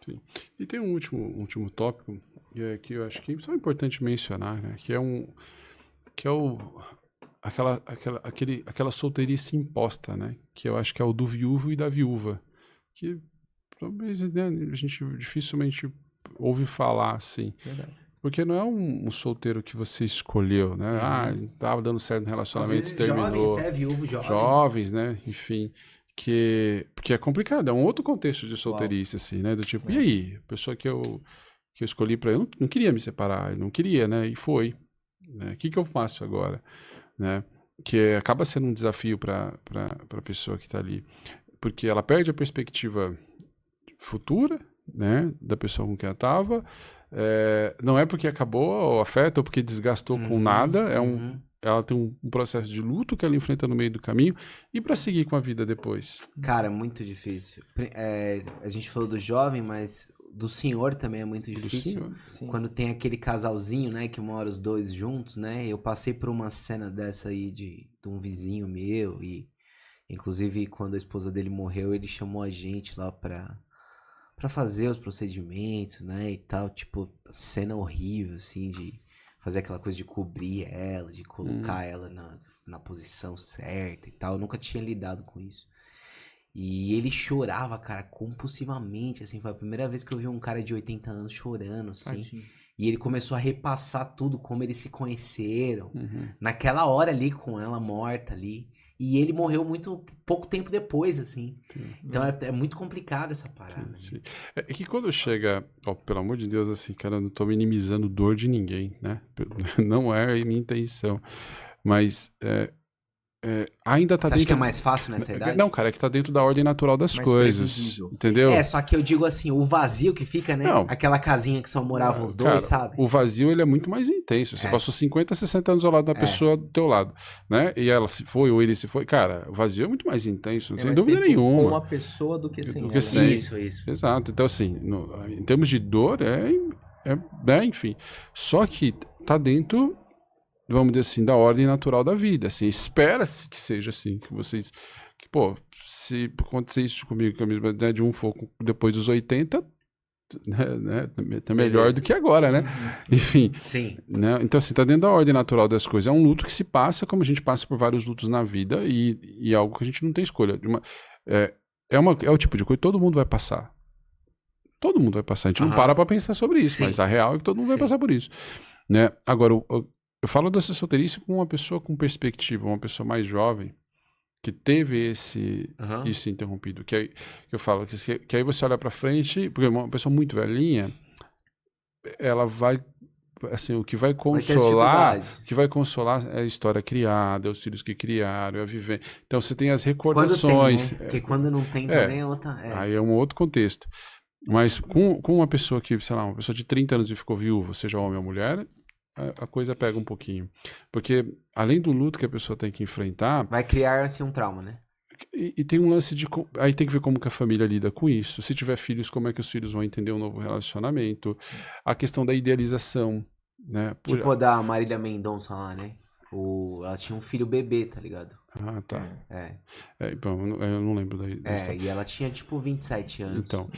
Sim. E tem um último tópico que eu acho que é importante mencionar, né? Que é aquela solteirice imposta, né? Que eu acho que é o do viúvo e da viúva. Que talvez, né, a gente dificilmente ouve falar assim. Verdade. Porque não é um solteiro que você escolheu, né? Ah, tava dando certo no Às relacionamento, vezes jovem, terminou. até viúvo jovem. Jovens, né? Enfim. Porque é complicado, é um outro contexto de Uau. solteirice, assim, né? Do tipo, e aí? A pessoa que eu escolhi pra eu não queria me separar, não queria, né? E foi. Né? O que eu faço agora? Né? Que acaba sendo um desafio para a pessoa que está ali, porque ela perde a perspectiva futura, né, da pessoa com quem ela estava, não é porque acabou o afeto ou porque desgastou com nada, ela tem um processo de luto que ela enfrenta no meio do caminho e para seguir com a vida depois. Cara, muito difícil. A gente falou do jovem, mas do senhor também é muito difícil. Sim. Quando tem aquele casalzinho, né, que mora os dois juntos, né? Eu passei por uma cena dessa aí de um vizinho meu e inclusive quando a esposa dele morreu, ele chamou a gente lá pra fazer os procedimentos, né, e tal, tipo, cena horrível, assim, de fazer aquela coisa de cobrir ela, de colocar ela na posição certa e tal. Eu nunca tinha lidado com isso. E ele chorava, cara, compulsivamente, assim, foi a primeira vez que eu vi um cara de 80 anos chorando, assim. Tadinho. E ele começou a repassar tudo, como eles se conheceram, naquela hora ali, com ela morta ali. E ele morreu muito pouco tempo depois, assim. Então é muito complicado essa parada. Sim. É que quando chega, pelo amor de Deus, assim, cara, eu não tô minimizando dor de ninguém, né? Não é a minha intenção. Mas ainda tá Você dentro... acha que é mais fácil nessa idade? Não, cara, é que tá dentro da ordem natural das Mais coisas. previsível. Entendeu? Só que eu digo assim, o vazio que fica, né? Não. Aquela casinha que só moravam os dois, Cara, sabe? o vazio, ele é muito mais intenso. Você passou 50, 60 anos ao lado da pessoa do teu lado, né? E ela se foi, ou ele se foi. Cara, o vazio é muito mais intenso, sem mais dúvida tempo nenhuma. com a pessoa do que sem Do ela. que sem. Isso. Exato. Então, assim, em termos de dor, enfim. Só que tá dentro, vamos dizer assim, da ordem natural da vida. Assim, espera-se que seja assim, que vocês... Que, pô, se acontecer isso comigo, que a mesma idade de um for depois dos 80... Tá melhor do que agora, né? Enfim. Sim. Né? Então, assim, tá dentro da ordem natural das coisas. É um luto que se passa, como a gente passa por vários lutos na vida, e algo que a gente não tem escolha. É o tipo de coisa que todo mundo vai passar. Todo mundo vai passar. A gente não para pra pensar sobre isso, mas a real é que todo mundo vai passar por isso. Né? Agora, eu falo dessa solteirice com uma pessoa com perspectiva, uma pessoa mais jovem, que teve isso interrompido, que eu falo, que aí você olha pra frente, porque uma pessoa muito velhinha, ela vai, assim, o que vai consolar é a história criada, é os filhos que criaram, é a viver. Então você tem as recordações. Quando tem, né? Porque quando não tem também é outra... Aí é um outro contexto. Mas com uma pessoa que, sei lá, uma pessoa de 30 anos e ficou viúva, seja homem ou mulher, a coisa pega um pouquinho. Porque, além do luto que a pessoa tem que enfrentar... Vai criar-se um trauma, né? E tem um lance de... Aí tem que ver como que a família lida com isso. Se tiver filhos, como é que os filhos vão entender um novo relacionamento. A questão da idealização, né? Tipo a da Marília Mendonça lá, né? Ela tinha um filho bebê, tá ligado? Ah, tá. Bom, eu não lembro daí. E ela tinha tipo 27 anos. Então,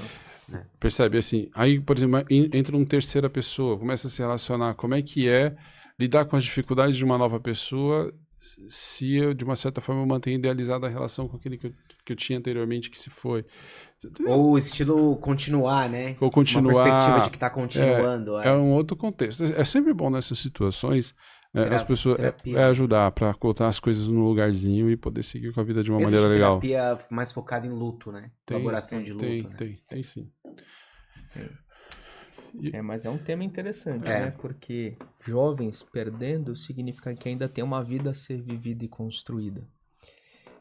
percebe assim, aí, por exemplo, entra uma terceira pessoa, começa a se relacionar, como é que é lidar com as dificuldades de uma nova pessoa se eu, de uma certa forma, eu mantenho idealizada a relação com aquele que eu tinha anteriormente que se foi. Ou o estilo continuar, né? Ou continuar. Uma perspectiva de que tá continuando. É um outro contexto. É sempre bom nessas situações as pessoas ajudar para colocar as coisas no lugarzinho e poder seguir com a vida de uma maneira legal. Terapia mais focada em luto, né? Elaboração de luto, né? Tem sim. Mas é um tema interessante, né? Porque jovens perdendo significa que ainda tem uma vida a ser vivida e construída.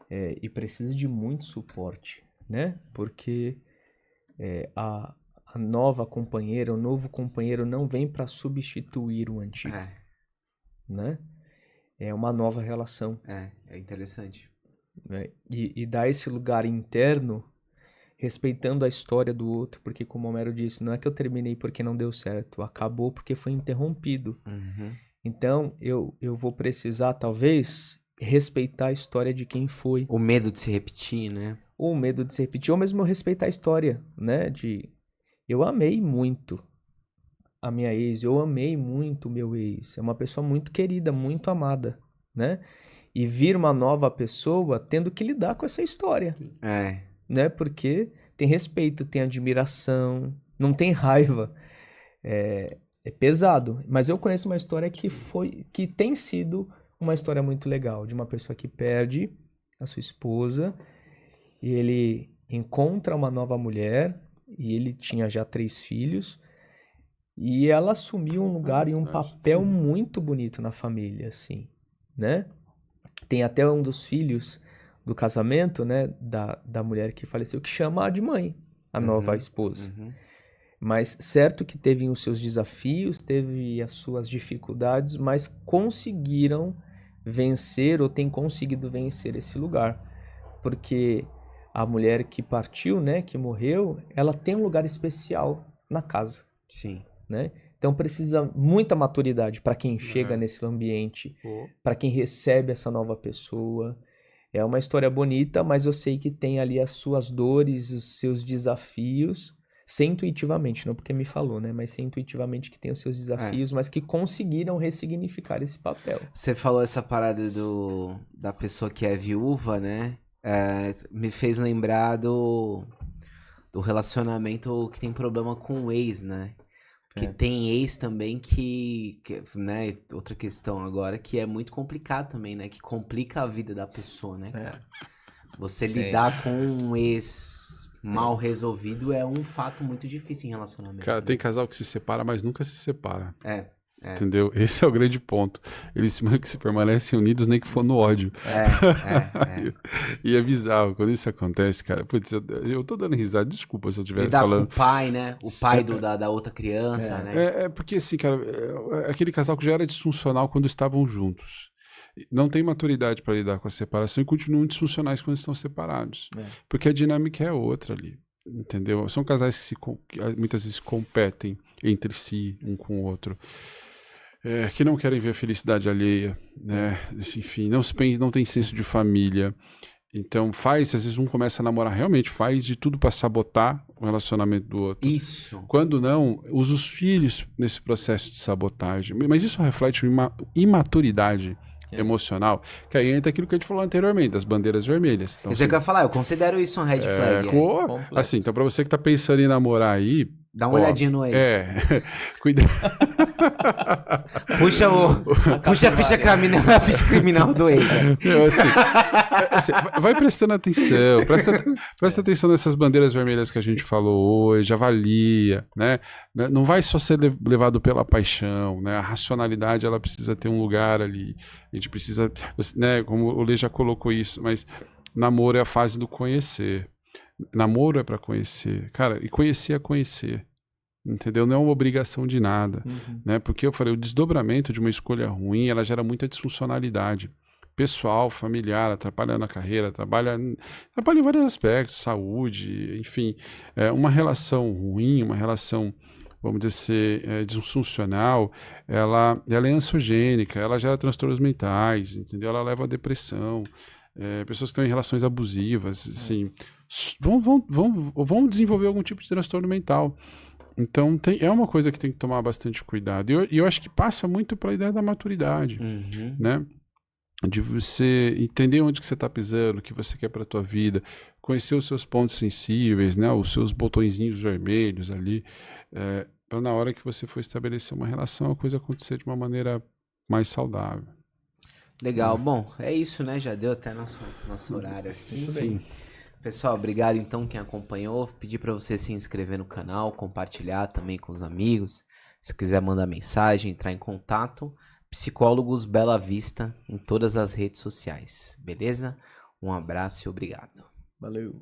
E precisa de muito suporte, né? Porque a nova companheira, o novo companheiro não vem para substituir o antigo, né? É uma nova relação. É interessante. E dar esse lugar interno respeitando a história do outro, porque como o Homero disse, não é que eu terminei porque não deu certo, acabou porque foi interrompido. Então, eu vou precisar, talvez, respeitar a história de quem foi. O medo de se repetir, né? Ou o medo de se repetir, ou mesmo respeitar a história, né? Eu amei muito a minha ex, eu amei muito o meu ex. É uma pessoa muito querida, muito amada, né? E vir uma nova pessoa tendo que lidar com essa história, né? Porque tem respeito, tem admiração, não tem raiva. É pesado. Mas eu conheço uma história que tem sido uma história muito legal, de uma pessoa que perde a sua esposa e ele encontra uma nova mulher e ele tinha já 3 filhos e ela assumiu um lugar e um papel muito bonito na família, assim, né? Tem até um dos filhos do casamento, né, da mulher que faleceu, que chama de mãe, a nova esposa. Mas certo que teve os seus desafios, teve as suas dificuldades, mas conseguiram vencer ou tem conseguido vencer esse lugar. Porque a mulher que partiu, né, que morreu, ela tem um lugar especial na casa. Sim. Né? Então precisa muita maturidade para quem chega nesse ambiente, para quem recebe essa nova pessoa. É uma história bonita, mas eu sei que tem ali as suas dores, os seus desafios, sei intuitivamente, não porque me falou, né? Mas sei intuitivamente que tem os seus desafios, mas que conseguiram ressignificar esse papel. Você falou essa parada da pessoa que é viúva, né? Me fez lembrar do relacionamento que tem problema com o ex, né? Porque tem ex também que, né, outra questão agora, que é muito complicado também, né? Que complica a vida da pessoa, né, cara? Você lidar com um ex mal resolvido é um fato muito difícil em relacionamento. Cara, né? tem casal que se separa, mas nunca se separa. É. Entendeu? Esse é o grande ponto. Eles se permanecem unidos nem que for no ódio. E é bizarro. Quando isso acontece, cara... Putz, eu tô dando risada. Desculpa se eu estiver falando... Com o pai, né? O pai da outra criança, né? É porque, assim, cara... aquele casal que já era disfuncional quando estavam juntos. Não tem maturidade para lidar com a separação e continuam disfuncionais quando estão separados. Porque a dinâmica é outra ali. Entendeu? São casais que muitas vezes competem entre si, um com o outro. Que não querem ver a felicidade alheia, né? Enfim, não tem senso de família. Então às vezes um começa a namorar, realmente faz de tudo para sabotar o relacionamento do outro. Isso. Quando não, usa os filhos nesse processo de sabotagem. Mas isso reflete uma imaturidade emocional, que aí entra aquilo que a gente falou anteriormente, das bandeiras vermelhas. Então, isso é que eu ia falar, eu considero isso um red flag. Assim, então pra você que tá pensando em namorar aí, dá uma olhadinha no ex. Cuidado. Puxa a ficha criminal do ex. Assim, vai prestando atenção. Presta atenção nessas bandeiras vermelhas que a gente falou hoje. Avalia, né? Não vai só ser levado pela paixão, né? A racionalidade, ela precisa ter um lugar ali. A gente precisa, né? Como o Lê já colocou isso, mas namoro é a fase do conhecer. Namoro é pra conhecer. Cara, e conhecer é conhecer. Entendeu? Não é uma obrigação de nada. Né? Porque eu falei, o desdobramento de uma escolha ruim, ela gera muita disfuncionalidade. Pessoal, familiar, atrapalha na carreira, atrapalha em vários aspectos, saúde, enfim. Uma relação ruim, uma relação, vamos dizer, disfuncional, ela é ansiogênica, ela gera transtornos mentais, entendeu? Ela leva à depressão. Pessoas que estão em relações abusivas, assim, vão desenvolver algum tipo de transtorno mental. Então é uma coisa que tem que tomar bastante cuidado. E eu acho que passa muito pela ideia da maturidade, né? De você entender onde que você está pisando, o que você quer para a tua vida, conhecer os seus pontos sensíveis, né? Os seus botõezinhos vermelhos ali, para na hora que você for estabelecer uma relação, a coisa acontecer de uma maneira mais saudável. Legal. Bom, é isso, né? Já deu até nosso horário aqui. Muito bem. Pessoal, obrigado então quem acompanhou. Pedir para você se inscrever no canal, compartilhar também com os amigos. Se quiser mandar mensagem, entrar em contato. Psicólogos Bela Vista em todas as redes sociais. Beleza? Um abraço e obrigado. Valeu.